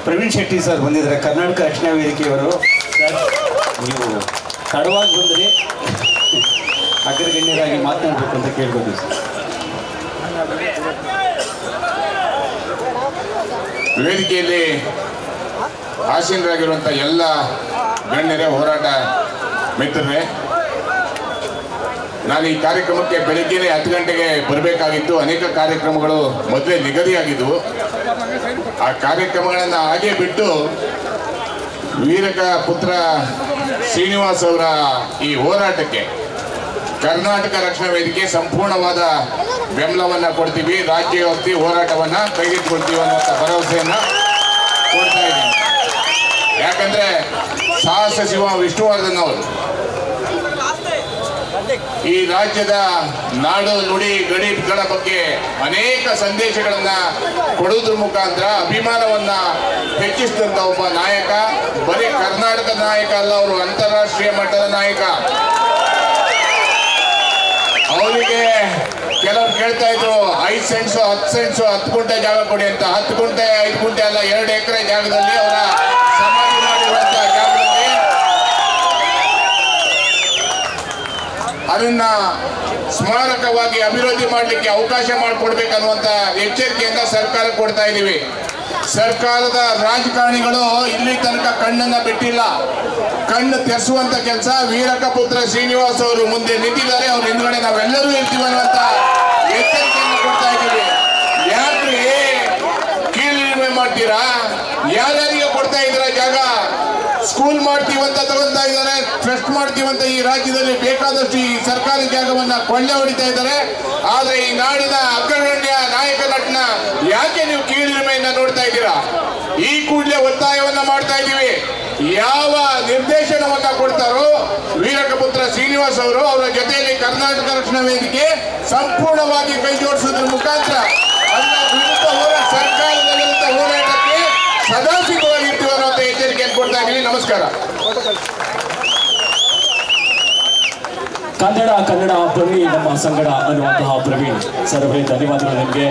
Praveen Shetty sir ಬಂದಿದ್ದಾರೆ, ಕರ್ನಾಟಕ ರಕ್ಷಣಾ ವೇದಿಕೆಯವರು. ನೀವು ತಡವಾಗಿ ಬಂದ್ರಿ, ಅಗ್ರಗಣ್ಯರಾಗಿ ಮಾತನಾಡಬೇಕು ಅಂತ ಕೇಳ್ಬೋದು ಸರ್. ವೇದಿಕೆಯಲ್ಲಿ ಆಸೀನರಾಗಿರುವಂಥ ಎಲ್ಲ ಗಣ್ಯರೇ, ಹೋರಾಟ ಮಿತ್ರರೇ, ನಾನು ಈ ಕಾರ್ಯಕ್ರಮಕ್ಕೆ ಬೆಳಗ್ಗೆನೇ 10 ಗಂಟೆಗೆ ಬರಬೇಕಾಗಿತ್ತು. ಅನೇಕ ಕಾರ್ಯಕ್ರಮಗಳು ಮೊದಲೇ ನಿಗದಿಯಾಗಿದ್ದವು. ಆ ಕಾರ್ಯಕ್ರಮಗಳನ್ನು ಹಾಗೆ ಬಿಟ್ಟು ವೀರಕ ಪುತ್ರ ಶ್ರೀನಿವಾಸ್ ಅವರ ಈ ಹೋರಾಟಕ್ಕೆ ಕರ್ನಾಟಕ ರಕ್ಷಣಾ ವೇದಿಕೆ ಸಂಪೂರ್ಣವಾದ ಬೆಂಬಲವನ್ನು ಕೊಡ್ತೀವಿ, ರಾಜ್ಯವ್ಯಾಪ್ತಿ ಹೋರಾಟವನ್ನು ಕೈಗೆತ್ತಿಕೊಳ್ತೀವಿ ಅನ್ನುವಂಥ ಭರವಸೆಯನ್ನು ಕೊಡ್ತಾ ಇದ್ದೀನಿ. ಯಾಕಂದರೆ ಸಾಹಸ ಶಿವ ವಿಷ್ಣುವರ್ಧನ್ ಅವರು ಈ ರಾಜ್ಯದ ನಾಡು ನುಡಿ ಗಡಿಗಳ ಬಗ್ಗೆ ಅನೇಕ ಸಂದೇಶಗಳನ್ನ ಕೊಡುವುದ್ರ ಮುಖಾಂತರ ಅಭಿಮಾನವನ್ನ ಹೆಚ್ಚಿಸಿದಂತ ಒಬ್ಬ ನಾಯಕ. ಬರೀ ಕರ್ನಾಟಕದ ನಾಯಕ ಅಲ್ಲ, ಅವರು ಅಂತಾರಾಷ್ಟ್ರೀಯ ಮಟ್ಟದ ನಾಯಕ. ಅವರಿಗೆ ಕೆಲವರು ಕೇಳ್ತಾ ಇದ್ರು 5 ಸೆಂಟ್ಸು 10 ಸೆಂಟ್ಸು 10 ಗುಂಟೆ ಜಾಗ ಕೊಡಿ ಅಂತ. 10 ಗುಂಟೆ 5 ಗುಂಟೆ ಅಲ್ಲ, 2 ಎಕರೆ ಜಾಗದಲ್ಲಿ ಅವರ ಸಮಾಧಿ ಮಾಡಿರುವಂತಹ ಜಾಗದಲ್ಲಿ ಅದನ್ನ ಸ್ಮಾರಕವಾಗಿ ಅಭಿವೃದ್ಧಿ ಮಾಡಲಿಕ್ಕೆ ಅವಕಾಶ ಮಾಡಿಕೊಡ್ಬೇಕನ್ನುವಂತ ಎಚ್ಚರಿಕೆಯನ್ನ ಸರ್ಕಾರ ಕೊಡ್ತಾ ಇದ್ದೀವಿ. ಸರ್ಕಾರದ ರಾಜಕಾರಣಿಗಳು ಇಲ್ಲಿ ತನಕ ಕಣ್ಣನ್ನ ಬಿಟ್ಟಿಲ್ಲ. ಕಣ್ಣು ತೆರೆಸುವಂತ ಕೆಲಸ ವೀರಕ ಪುತ್ರ ಶ್ರೀನಿವಾಸ್ ಅವರು ಮುಂದೆ ನಿಂತಿದ್ದಾರೆ. ಅವ್ರ ಹಿಂದ್ಗಡೆ ನಾವೆಲ್ಲರೂ ಇರ್ತೀವಿ ಅನ್ನುವಂತ ಎಚ್ಚರಿಕೆಯನ್ನು ಕೊಡ್ತಾ ಇದ್ದೀವಿ. ಯಾಕ್ರಿ ಕೀಳ್ರಿಮೆ ಮಾಡ್ತೀರಾ? ಯಾರ್ಯಾರಿಗೆ ಕೊಡ್ತಾ ಇದ್ದೀರಾ ಜಾಗ? ಸ್ಕೂಲ್ ಮಾಡ್ತೀವಂತ ತಗೊಂತಾ ಇದ್ದಾರೆ, ಟ್ರಸ್ಟ್ ಮಾಡ್ತೀವಂತ ಈ ರಾಜ್ಯದಲ್ಲಿ ಬೇಕಾದಷ್ಟು ಈ ಸರ್ಕಾರಿ ಜಾಗವನ್ನ ಕೊಳ್ಳೆ ಹೊಡಿತಾ ಇದ್ದಾರೆ. ಆದ್ರೆ ಈ ನಾಡಿನ ಅಗ್ರಗಣ್ಯ ನಾಯಕ ನಟನ ಯಾಕೆ ನೀವು ಕೀಳ್ರಿಮೆಯನ್ನ ನೋಡ್ತಾ ಇದ್ದೀರಾ? ಈ ಕೂಡಲೇ ಒತ್ತಾಯವನ್ನ ಮಾಡ್ತಾ ಇದ್ದೀವಿ. ಯಾವ ನಿರ್ದೇಶನವನ್ನ ಕೊಡ್ತಾರೋ ವೀರಕ ಪುತ್ರ ಶ್ರೀನಿವಾಸ್ ಅವರು, ಅವರ ಜೊತೆಯಲ್ಲಿ ಕರ್ನಾಟಕ ರಕ್ಷಣಾ ವೇದಿಕೆ ಸಂಪೂರ್ಣವಾಗಿ ಕೈ ಜೋಡಿಸೋದ್ರ ಮುಖಾಂತರ ಸರ್ಕಾರದ ವಿರುದ್ಧ ಹೋರಾಟಕ್ಕೆ ಸದಾ ಸಿದ್ಧವಾಗಿರ್ತೀವಿ ಅನ್ನೋ ಎಚ್ಚರಿಕೆಯನ್ನು ಕೊಡ್ತಾ ಇದ್ದೀವಿ. ನಮಸ್ಕಾರ. ಕನ್ನಡ ಬನ್ನಿ ನಮ್ಮ ಸಂಗಡ ಅನ್ನುವಂತಹ ಪ್ರವೀಣ್ ಸರ್, ಧನ್ಯವಾದಗಳು ನಿಮಗೆ.